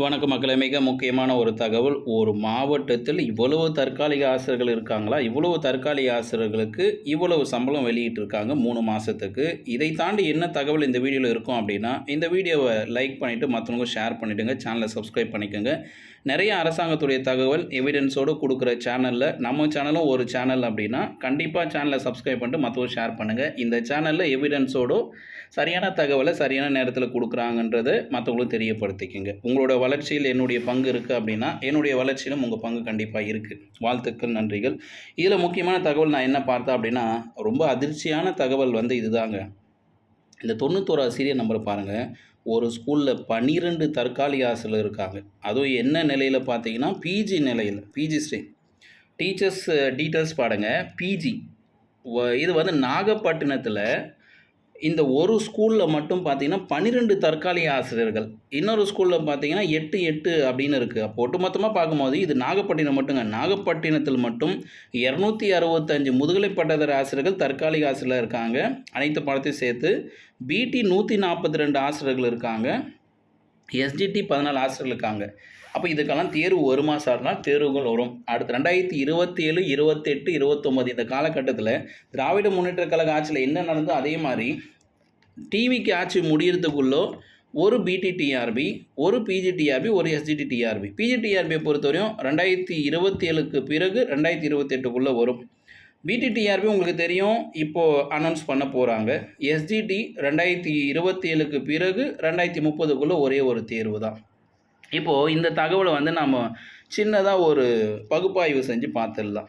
வணக்கம் மக்களே! மிக முக்கியமான ஒரு தகவல். ஒரு மாவட்டத்தில் இவ்வளவு தற்காலிக ஆசிரியர்கள் இருக்காங்களா? இவ்வளவு தற்காலிக ஆசிரியர்களுக்கு இவ்வளவு சம்பளம் வெளியிட்டிருக்காங்க 3 மாசத்துக்கு. இதை தாண்டி என்ன தகவல் இந்த வீடியோல இருக்கும் அப்டின்னா, இந்த வீடியோவ லைக் பண்ணிட்டு மத்தவங்க ஷேர் பண்ணிடுங்க. சேனல சப்ஸ்கிரைப் பண்ணிக்கங்க. நெறைய அரசாங்கத்துடைய தகவல் எவிடன்ஸோட குடுக்குற சேனல்ல, நம்ம சேனலும் ஒரு சேனல் அப்டின்னா, கண்டிப்பா சேனல சப்ஸ்கிரைப் பண்ணிட்டு மத்தவங்க ஷேர் பண்ணுங்க. இந்த சேனல்ல எவிடன்ஸோட சரியான தகவல சரியான நேரத்தில குடுக்குறாங்கன்றத மத்தவங்களுக்கு தெரியப்படுத்திக்கங்க. உங்களோட வளர்ச்சியில் என்னுடைய பங்கு இருக்கு அப்டின்னா, என்னுடைய வளர்ச்சியிலும் உங்க பங்கு கண்டிப்பா இருக்கு. வாழ்த்துக்கள், நன்றிகள். இதில முக்கியமான தகவல் நான் என்ன பார்த்தேன் அப்டின்னா, ரொம்ப அதிர்ச்சியான தகவல் வந்து இதுதாங்க. இந்த 91 சீரியல் நம்பர் பாருங்க. ஒரு ஸ்கூல்ல 12 தற்காலிக ஆசிரியர் இருக்காங்க. அதுவும் என்ன நிலையில பார்த்தீங்கன்னா, பிஜி நிலையில. PG stream. டீச்சர்ஸ் டீட்டெயில்ஸ் பாருங்க. பிஜி. இது வந்து நாகப்பட்டினத்தில இந்த ஒரு ஸ்கூல்ல மட்டும் பார்த்தீங்கன்னா, 12 தற்காலிக ஆசிரியர்கள். இன்னொரு ஸ்கூல்ல பார்த்தீங்கன்னா, 8, 8 அப்படின்னு இருக்கு. அப்போ ஒட்டுமொத்தமா பார்க்கும்போது இது நாகப்பட்டினம் மட்டுங்க. நாகப்பட்டினத்தில் மட்டும் 265 முதுகலை பட்டதாரி ஆசிரியர்கள், தற்காலிக ஆசிரியர்களா இருக்காங்க. அனைத்து பாடத்தையும் சேர்த்து. பிடி 142 ஆசிரியர்கள் இருக்காங்க. எஸ்டிடி 14 ஆசிரியர்கள் இருக்காங்க. அப்போ இதுக்கெல்லாம் தேர்வு வருமா சார்னா, தேர்வுகள் வரும். அடுத்து 2027, 28, 29 இந்த காலகட்டத்தில திராவிட முன்னேற்றக் கழக ஆட்சியில என்ன நடந்ததோ அதே மாரி, டிவிக்கு ஆட்சி முடியறதுக்குள்ள ஒரு பிடி டிஆர்பி, ஒரு பிஜி டிஆர்பி, ஒரு எஸ்ஜிடி டிஆர்பி. பிஜி டிஆர்பிய பொறுத்தவரையும் 2027க்கு பிறகு 2028க்குள்ள வரும். பிடி டிஆர்பி உங்களுக்கு தெரியும், இப்போ அனௌன்ஸ் பண்ண போறாங்க. எஸ்ஜிடி 2027க்கு பிறகு 2030க்குள்ள ஒரே ஒரு தேர்வு தான். இப்போ இந்த தகவல வந்து நாம சின்னதா ஒரு பகுப்பாய்வு செஞ்சு பார்த்துடலாம்.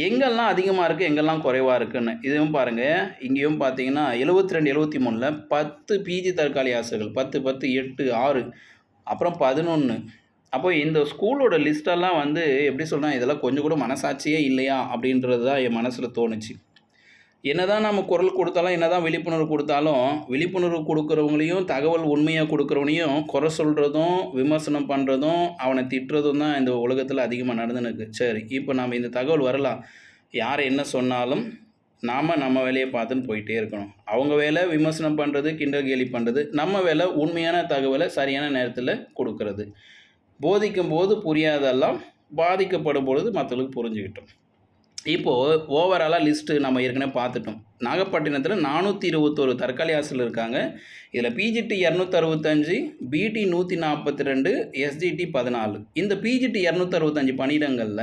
எங்கெல்லாம் அதிகமா இருக்கு, எங்கெல்லாம் குறைவா இருக்குன்னு. இதுவும் பாருங்க, இங்கேயும் பார்த்தீங்கன்னா 72, 73ல 10 பிஜி தற்காலிக ஆசிரியர்கள். 10, 10, 8, 6 அப்புறம் 11. அப்போ இந்த ஸ்கூலோட லிஸ்ட்டெல்லாம் வந்து எப்படி சொல்றேன், இதெல்லாம் கொஞ்சம் கூட மனசாட்சியே இல்லையா? அப்படின்றது தான் என் மனசுல தோணுச்சு. என்னதான் நம்ம குரல் கொடுத்தாலும், என்னதான் விழிப்புணர்வு கொடுத்தாலும், விழிப்புணர்வு கொடுக்குறவங்களையும், தகவல் உண்மையா கொடுக்குறவனையும் குறை சொல்றதும், விமர்சனம் பண்ணுறதும், அவனை திட்டுறதும் தான் இந்த உலகத்தில அதிகமா நடந்துன்னு இருக்கு. சரி, இப்போ நாம இந்த தகவல் வரலாம். யார் என்ன சொன்னாலும், நாம நம்ம வேலைய பார்த்துன்னு போயிட்டே இருக்கணும். அவங்க வேலை விமர்சனம் பண்ணுறது, கிண்டல் கேலி பண்ணுறது. நம்ம வேலை உண்மையான தகவல சரியான நேரத்தில கொடுக்குறது. போதிக்கும்போது புரியாதெல்லாம் பாதிக்கப்படும் பொழுது மற்றவங்களுக்கு புரிஞ்சுக்கிட்டும். இப்போ ஓவராலா லிஸ்ட்டு நம்ம ஏற்கனவே பார்த்துட்டோம். நாகப்பட்டினத்தில 421 தற்காலிக ஆசிரியர் இருக்காங்க. இதில பிஜிடி 265, பிடி 142, எஸ்ஜிடி 14. இந்த பிஜிடி 265 பணியிடங்கள்ல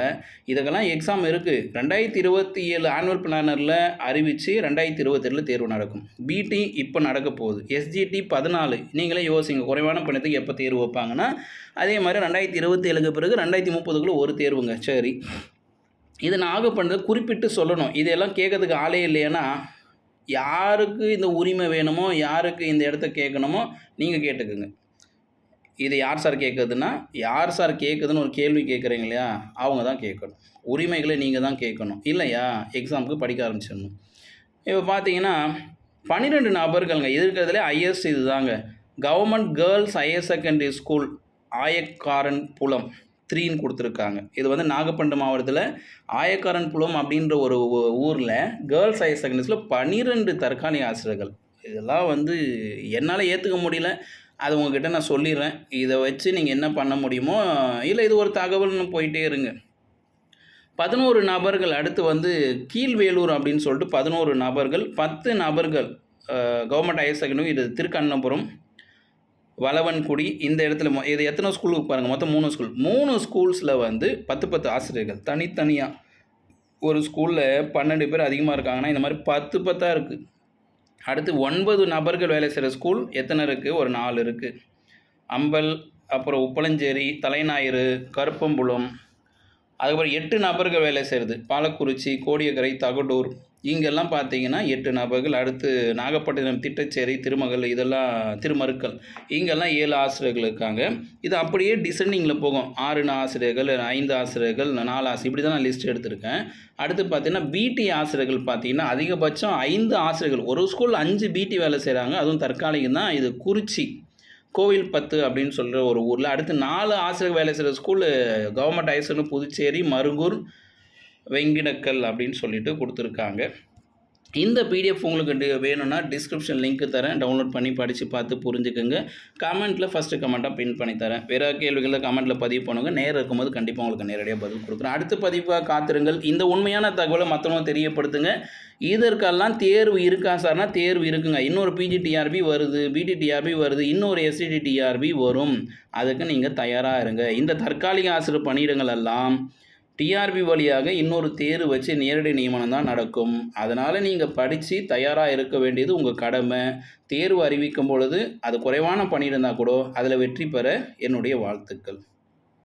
இதுக்கெல்லாம் எக்ஸாம் இருக்கு. 2027 ஆனுவல் பிளானர்ல அறிவிச்சு 2028ல தேர்வு நடக்கும். பிடி இப்ப நடக்க போகுது. எஸ்ஜிடி 14. நீங்களே யோசிங்க, குறைவான பணியத்துக்கு எப்ப தேர்வு வைப்பாங்கன்னா, அதே மாரி 2027க்கு பிறகு 2030க்குள்ள ஒரு தேர்வுங்க. சரி. இது நாகப்பட்டினத்தில குறிப்பிட்டு சொல்லணும். இதெல்லாம் கேட்கறதுக்கு ஆளே இல்லையேன்னா, யாருக்கு இந்த உரிமை வேணுமோ, யாருக்கு இந்த இடத்த கேட்கணுமோ, நீங்க கேட்டுக்கங்க. இது யார் சார் கேட்குதுன்னா, யார் சார் கேட்குதுன்னு ஒரு கேள்வி கேட்குறீங்க இல்லையா? அவங்க தான் கேட்கணும். உரிமைகள நீங்க தான் கேட்கணும். இல்லையா, எக்ஸாமுக்கு படிக்க ஆரம்பிச்சிடணும். இப்போ பார்த்தீங்கன்னா, 12 நபர்கள்ங்க. இருக்கிறதுலே ஹையஸ்ட் இதுதாங்க. Government girls higher secondary school Ayakkaranpulam 3ன்னு குடுத்துருக்காங்க. இது வந்து நாகப்பட்டினம் மாவட்டத்தில ஆயக்காரன்புலம் அப்படின்ற ஒரு ஊர்ல கேர்ல்ஸ் ஹையர் செகண்டரி ஸ்கூல்ல 12 தற்காலிக ஆசிரியர்கள். இதெல்லாம் வந்து என்னால ஏத்துக்க முடியல. அத உங்ககிட்ட நான் சொல்லிர்றேன். இத வச்சு நீங்க என்ன பண்ண முடியுமோ, இல்ல இது ஒரு தகவல்னு போயிட்டே இருங்க. 11 நபர்கள் அடுத்து வந்து கீழ்வேலூர் அப்படின்னு சொல்லிட்டு 11 நபர்கள், 10 நபர்கள் கவர்மெண்ட் ஹையர் செகண்டரி இது திருக்கண்ணபுரம், வளவன்குடி இந்த இடத்துல இது எத்தனை ஸ்கூலுக்கு பாருங்க, மொத்தம் 3 ஸ்கூல். 3 ஸ்கூல்ஸ்ல வந்து 10, 10 ஆசிரியர்கள் தனித்தனியா. ஒரு ஸ்கூல்ல 12 பேர் அதிகமா இருக்காங்கன்னா, இந்த மாரி 10, 10ஆ இருக்கு. அடுத்து 9 நபர்கள் வேலை செய்ற ஸ்கூல் எத்தனை இருக்கு? ஒரு 4 இருக்கு. அம்பல், அப்புறம் உப்பளஞ்சேரி, தலைஞாயிறு, கருப்பம்புலம், அதுக்கப்புறம் 8 நபர்கள் வேலை செய்றது. பாலக்குறிச்சி, கோடியக்கரை, தகடூர் இங்கெல்லாம் பார்த்தீங்கன்னா 8 நபர்கள். அடுத்து நாகப்பட்டினம், திட்டச்சேரி, திருமகள் இதெல்லாம் திருமருக்கல் இங்கெல்லாம் 7 ஆசிரியர்கள் இருக்காங்க. இது அப்படியே டிசெண்டிங்கில போகும். 6 ஆசிரியர்கள், 5 ஆசிரியர்கள், 4 ஆசிரியர் இப்படி தான் நான் லிஸ்ட் எடுத்திருக்கேன். அடுத்து பார்த்தீங்கன்னா, பிடி ஆசிரியர்கள் பார்த்தீங்கன்னா, அதிகபட்சம் 5 ஆசிரியர்கள். ஒரு ஸ்கூல்ல 5 பிடி வேலை செய்கிறாங்க. அதுவும் தற்காலிகம் தான். இது குறிச்சி கோவில்பத்து அப்படின்னு சொல்கிற ஒரு ஊரில். அடுத்து 4 ஆசிரியர் வேலை செய்கிற school government higher secondary Puducherry, Marungur, Venkidakkal அப்படின்னு சொல்லிட்டு கொடுத்துருக்காங்க. இந்த பிடிஎஃப் உங்களுக்கு வேணும்னா டிஸ்கிரிப்ஷன் லிங்க் தரேன். டவுன்லோட் பண்ணி படித்து பார்த்து புரிஞ்சுக்குங்க. கமெண்ட்டில் ஃபஸ்ட்டு கமெண்ட்டாக பின் பண்ணி தரேன். வேறு கேள்விகளை கமெண்ட்டில் பதிவு பண்ணுங்கள். நேரம் இருக்கும்போது கண்டிப்பாக உங்களுக்கு நேரடியாக பதில் கொடுக்குறேன். அடுத்த பதிவாக காத்திருங்கள். இந்த உண்மையான தகவலை மற்றவங்க தெரியப்படுத்துங்க. இதற்கெல்லாம் தேர்வு இருக்கா சார்னா தேர்வு இருக்குங்க. இன்னொரு பிஜிடிஆர்பி வருது, பிடிடிஆர்பி வருது, இன்னொரு எஸ்சிடிடிஆர்பி வரும். அதுக்கு நீங்கள் தயாராக இருங்க. இந்த தற்காலிக ஆசிரியர் பணியிடங்கள் எல்லாம் டிஆர்பி வழியாக இன்னொரு தேர்வு வச்சு நேரடி நியமனம் தான் நடக்கும். அதனால் நீங்கள் படித்து தயாராக இருக்க வேண்டியது உங்கள் கடமை. தேர்வு அறிவிக்கும் பொழுது அது குறைவான பணி இருந்தால் கூட அதில் வெற்றி பெற என்னுடைய வாழ்த்துக்கள்.